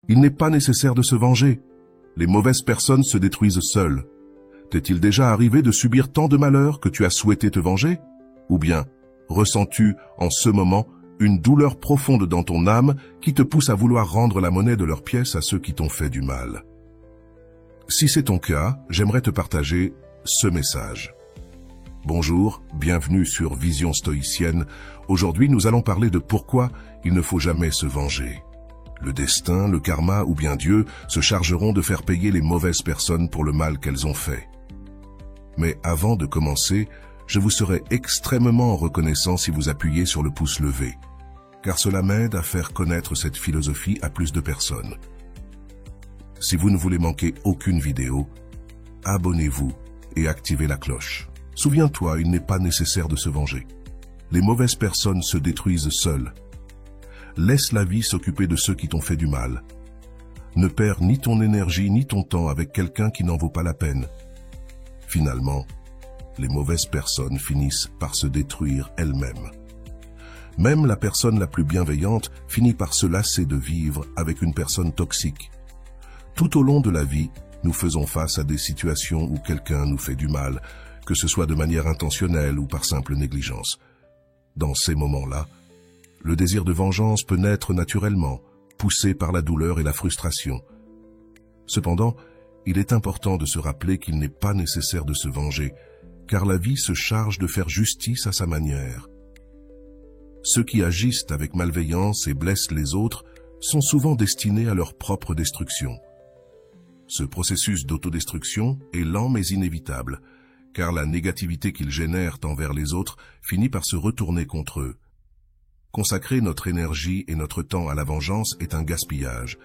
Il n'est pas nécessaire de se venger. Les mauvaises personnes se détruisent seules. T'est-il déjà arrivé de subir tant de malheurs que tu as souhaité te venger? Ou bien, ressens-tu, en ce moment, une douleur profonde dans ton âme qui te pousse à vouloir rendre la monnaie de leurs pièces à ceux qui t'ont fait du mal? Si c'est ton cas, j'aimerais te partager ce message. Bonjour, bienvenue sur Vision Stoïcienne. Aujourd'hui, nous allons parler de pourquoi il ne faut jamais se venger. Le destin, le karma ou bien Dieu se chargeront de faire payer les mauvaises personnes pour le mal qu'elles ont fait. Mais avant de commencer, je vous serai extrêmement reconnaissant si vous appuyez sur le pouce levé, car cela m'aide à faire connaître cette philosophie à plus de personnes. Si vous ne voulez manquer aucune vidéo, abonnez-vous et activez la cloche. Souviens-toi, il n'est pas nécessaire de se venger. Les mauvaises personnes se détruisent seules. Laisse la vie s'occuper de ceux qui t'ont fait du mal. Ne perds ni ton énergie ni ton temps avec quelqu'un qui n'en vaut pas la peine. Finalement, les mauvaises personnes finissent par se détruire elles-mêmes. Même la personne la plus bienveillante finit par se lasser de vivre avec une personne toxique. Tout au long de la vie, nous faisons face à des situations où quelqu'un nous fait du mal, que ce soit de manière intentionnelle ou par simple négligence. Dans ces moments-là, le désir de vengeance peut naître naturellement, poussé par la douleur et la frustration. Cependant, il est important de se rappeler qu'il n'est pas nécessaire de se venger, car la vie se charge de faire justice à sa manière. Ceux qui agissent avec malveillance et blessent les autres sont souvent destinés à leur propre destruction. Ce processus d'autodestruction est lent mais inévitable, car la négativité qu'ils génèrent envers les autres finit par se retourner contre eux. Consacrer notre énergie et notre temps à la vengeance est un gaspillage,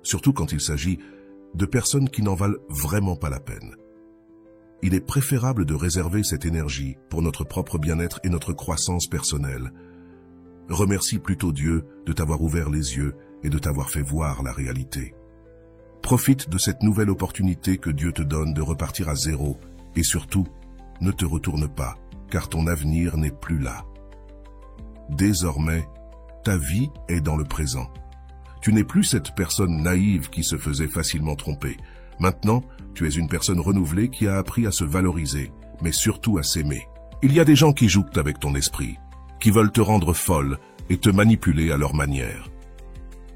surtout quand il s'agit de personnes qui n'en valent vraiment pas la peine. Il est préférable de réserver cette énergie pour notre propre bien-être et notre croissance personnelle. Remercie plutôt Dieu de t'avoir ouvert les yeux et de t'avoir fait voir la réalité. Profite de cette nouvelle opportunité que Dieu te donne de repartir à zéro et surtout, ne te retourne pas, car ton avenir n'est plus là. Désormais, ta vie est dans le présent. Tu n'es plus cette personne naïve qui se faisait facilement tromper. Maintenant, tu es une personne renouvelée qui a appris à se valoriser, mais surtout à s'aimer. Il y a des gens qui jouent avec ton esprit, qui veulent te rendre folle et te manipuler à leur manière.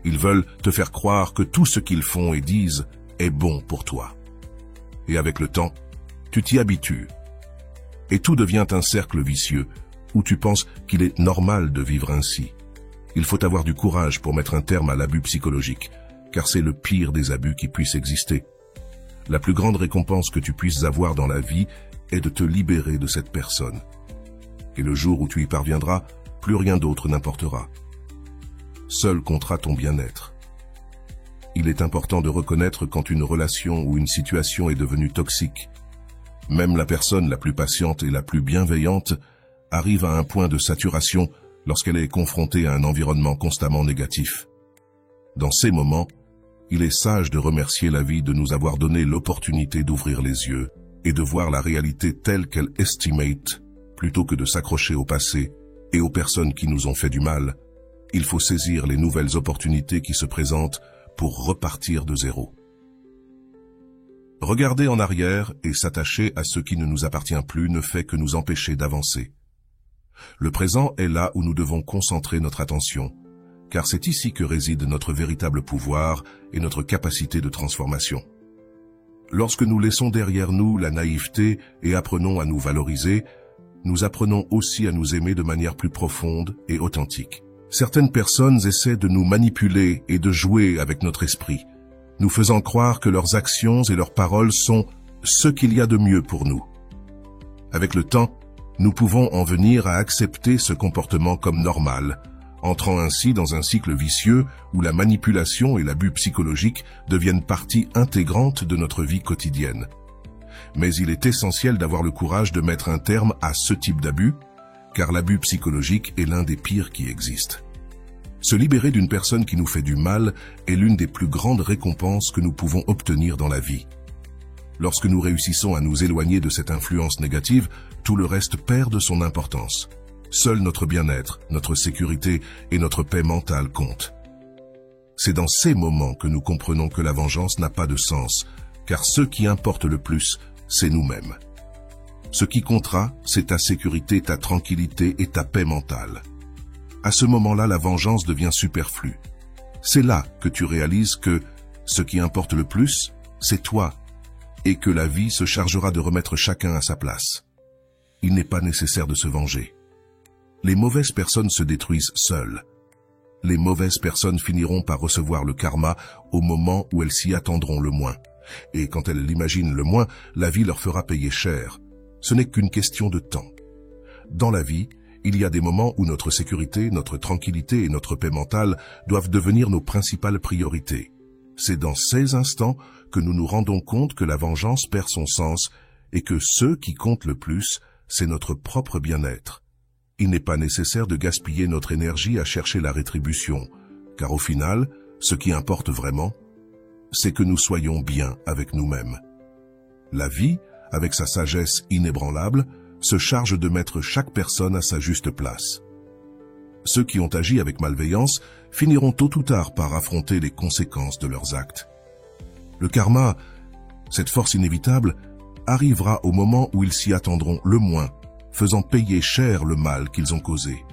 Ils veulent te faire croire que tout ce qu'ils font et disent est bon pour toi. Et avec le temps, tu t'y habitues. Et tout devient un cercle vicieux où tu penses qu'il est normal de vivre ainsi. Il faut avoir du courage pour mettre un terme à l'abus psychologique, car c'est le pire des abus qui puisse exister. La plus grande récompense que tu puisses avoir dans la vie est de te libérer de cette personne. Et le jour où tu y parviendras, plus rien d'autre n'importera. Seul comptera ton bien-être. Il est important de reconnaître quand une relation ou une situation est devenue toxique. Même la personne la plus patiente et la plus bienveillante arrive à un point de saturation lorsqu'elle est confrontée à un environnement constamment négatif. Dans ces moments, il est sage de remercier la vie de nous avoir donné l'opportunité d'ouvrir les yeux et de voir la réalité telle qu'elle estimate, plutôt que de s'accrocher au passé et aux personnes qui nous ont fait du mal. Il faut saisir les nouvelles opportunités qui se présentent pour repartir de zéro. Regarder en arrière et s'attacher à ce qui ne nous appartient plus ne fait que nous empêcher d'avancer. Le présent est là où nous devons concentrer notre attention, car c'est ici que réside notre véritable pouvoir et notre capacité de transformation. Lorsque nous laissons derrière nous la naïveté et apprenons à nous valoriser, nous apprenons aussi à nous aimer de manière plus profonde et authentique. Certaines personnes essaient de nous manipuler et de jouer avec notre esprit, nous faisant croire que leurs actions et leurs paroles sont ce qu'il y a de mieux pour nous. Avec le temps, nous pouvons en venir à accepter ce comportement comme normal, entrant ainsi dans un cycle vicieux où la manipulation et l'abus psychologique deviennent partie intégrante de notre vie quotidienne. Mais il est essentiel d'avoir le courage de mettre un terme à ce type d'abus, car l'abus psychologique est l'un des pires qui existent. Se libérer d'une personne qui nous fait du mal est l'une des plus grandes récompenses que nous pouvons obtenir dans la vie. Lorsque nous réussissons à nous éloigner de cette influence négative, tout le reste perd de son importance. Seul notre bien-être, notre sécurité et notre paix mentale comptent. C'est dans ces moments que nous comprenons que la vengeance n'a pas de sens, car ce qui importe le plus, c'est nous-mêmes. Ce qui comptera, c'est ta sécurité, ta tranquillité et ta paix mentale. À ce moment-là, la vengeance devient superflue. C'est là que tu réalises que ce qui importe le plus, c'est toi, et que la vie se chargera de remettre chacun à sa place. Il n'est pas nécessaire de se venger. Les mauvaises personnes se détruisent seules. Les mauvaises personnes finiront par recevoir le karma au moment où elles s'y attendront le moins. Et quand elles l'imaginent le moins, la vie leur fera payer cher. Ce n'est qu'une question de temps. Dans la vie, il y a des moments où notre sécurité, notre tranquillité et notre paix mentale doivent devenir nos principales priorités. C'est dans ces instants que nous nous rendons compte que la vengeance perd son sens et que ce qui compte le plus, c'est notre propre bien-être. Il n'est pas nécessaire de gaspiller notre énergie à chercher la rétribution, car au final, ce qui importe vraiment, c'est que nous soyons bien avec nous-mêmes. La vie, avec sa sagesse inébranlable, se charge de mettre chaque personne à sa juste place. Ceux qui ont agi avec malveillance finiront tôt ou tard par affronter les conséquences de leurs actes. Le karma, cette force inévitable, arrivera au moment où ils s'y attendront le moins, faisant payer cher le mal qu'ils ont causé.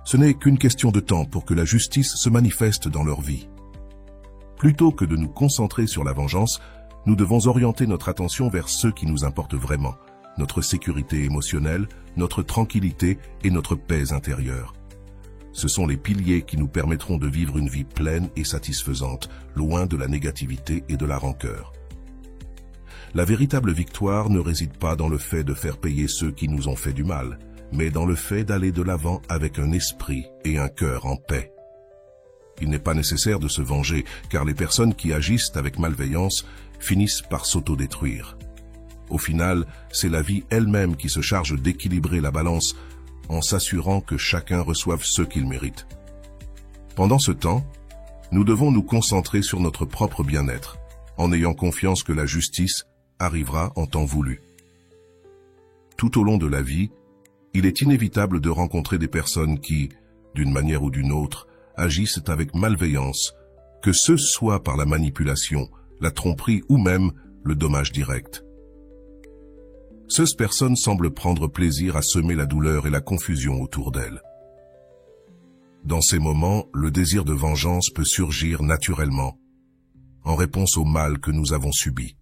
Ce n'est qu'une question de temps pour que la justice se manifeste dans leur vie. Plutôt que de nous concentrer sur la vengeance, nous devons orienter notre attention vers ce qui nous importe vraiment, notre sécurité émotionnelle, notre tranquillité et notre paix intérieure. Ce sont les piliers qui nous permettront de vivre une vie pleine et satisfaisante, loin de la négativité et de la rancœur. La véritable victoire ne réside pas dans le fait de faire payer ceux qui nous ont fait du mal, mais dans le fait d'aller de l'avant avec un esprit et un cœur en paix. Il n'est pas nécessaire de se venger, car les personnes qui agissent avec malveillance finissent par s'autodétruire. Au final, c'est la vie elle-même qui se charge d'équilibrer la balance en s'assurant que chacun reçoive ce qu'il mérite. Pendant ce temps, nous devons nous concentrer sur notre propre bien-être, en ayant confiance que la justice arrivera en temps voulu. Tout au long de la vie, il est inévitable de rencontrer des personnes qui, d'une manière ou d'une autre, agissent avec malveillance, que ce soit par la manipulation, la tromperie ou même le dommage direct. Ces personnes semblent prendre plaisir à semer la douleur et la confusion autour d'elles. Dans ces moments, le désir de vengeance peut surgir naturellement, en réponse au mal que nous avons subi.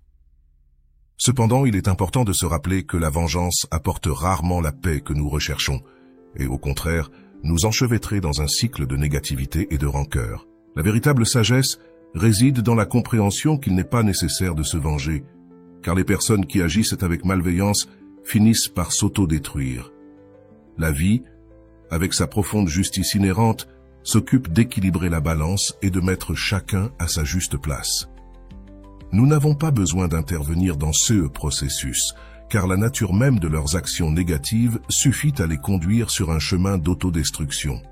Cependant, il est important de se rappeler que la vengeance apporte rarement la paix que nous recherchons, et au contraire, nous enchevêtrer dans un cycle de négativité et de rancœur. La véritable sagesse réside dans la compréhension qu'il n'est pas nécessaire de se venger, car les personnes qui agissent avec malveillance finissent par s'autodétruire. La vie, avec sa profonde justice inhérente, s'occupe d'équilibrer la balance et de mettre chacun à sa juste place. Nous n'avons pas besoin d'intervenir dans ce processus, car la nature même de leurs actions négatives suffit à les conduire sur un chemin d'autodestruction.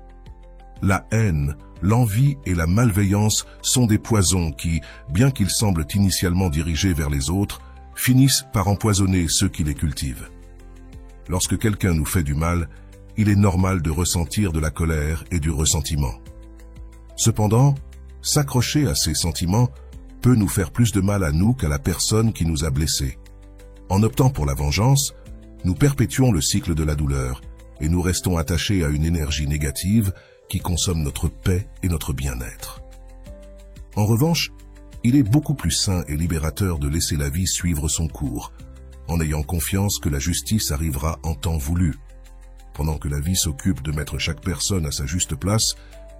La haine, l'envie et la malveillance sont des poisons qui, bien qu'ils semblent initialement dirigés vers les autres, finissent par empoisonner ceux qui les cultivent. Lorsque quelqu'un nous fait du mal, il est normal de ressentir de la colère et du ressentiment. Cependant, s'accrocher à ces sentiments peut nous faire plus de mal à nous qu'à la personne qui nous a blessés. En optant pour la vengeance, nous perpétuons le cycle de la douleur et nous restons attachés à une énergie négative qui consomme notre paix et notre bien-être. En revanche, il est beaucoup plus sain et libérateur de laisser la vie suivre son cours, en ayant confiance que la justice arrivera en temps voulu. Pendant que la vie s'occupe de mettre chaque personne à sa juste place,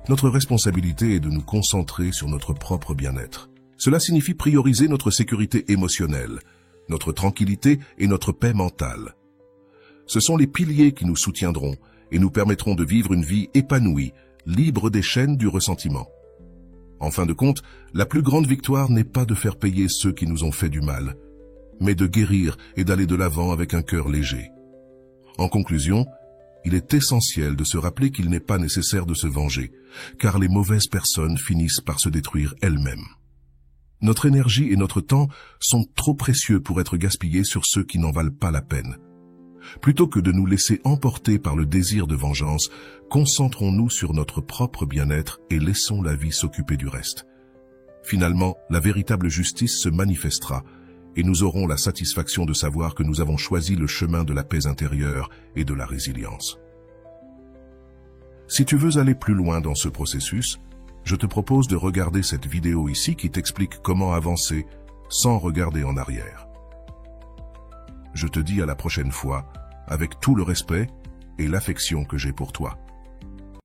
notre responsabilité est de nous concentrer sur notre propre bien-être. Cela signifie prioriser notre sécurité émotionnelle, notre tranquillité et notre paix mentale. Ce sont les piliers qui nous soutiendront et nous permettront de vivre une vie épanouie, libre des chaînes du ressentiment. En fin de compte, la plus grande victoire n'est pas de faire payer ceux qui nous ont fait du mal, mais de guérir et d'aller de l'avant avec un cœur léger. En conclusion, il est essentiel de se rappeler qu'il n'est pas nécessaire de se venger, car les mauvaises personnes finissent par se détruire elles-mêmes. Notre énergie et notre temps sont trop précieux pour être gaspillés sur ceux qui n'en valent pas la peine. Plutôt que de nous laisser emporter par le désir de vengeance, concentrons-nous sur notre propre bien-être et laissons la vie s'occuper du reste. Finalement, la véritable justice se manifestera et nous aurons la satisfaction de savoir que nous avons choisi le chemin de la paix intérieure et de la résilience. Si tu veux aller plus loin dans ce processus, je te propose de regarder cette vidéo ici qui t'explique comment avancer sans regarder en arrière. Je te dis à la prochaine fois, avec tout le respect et l'affection que j'ai pour toi.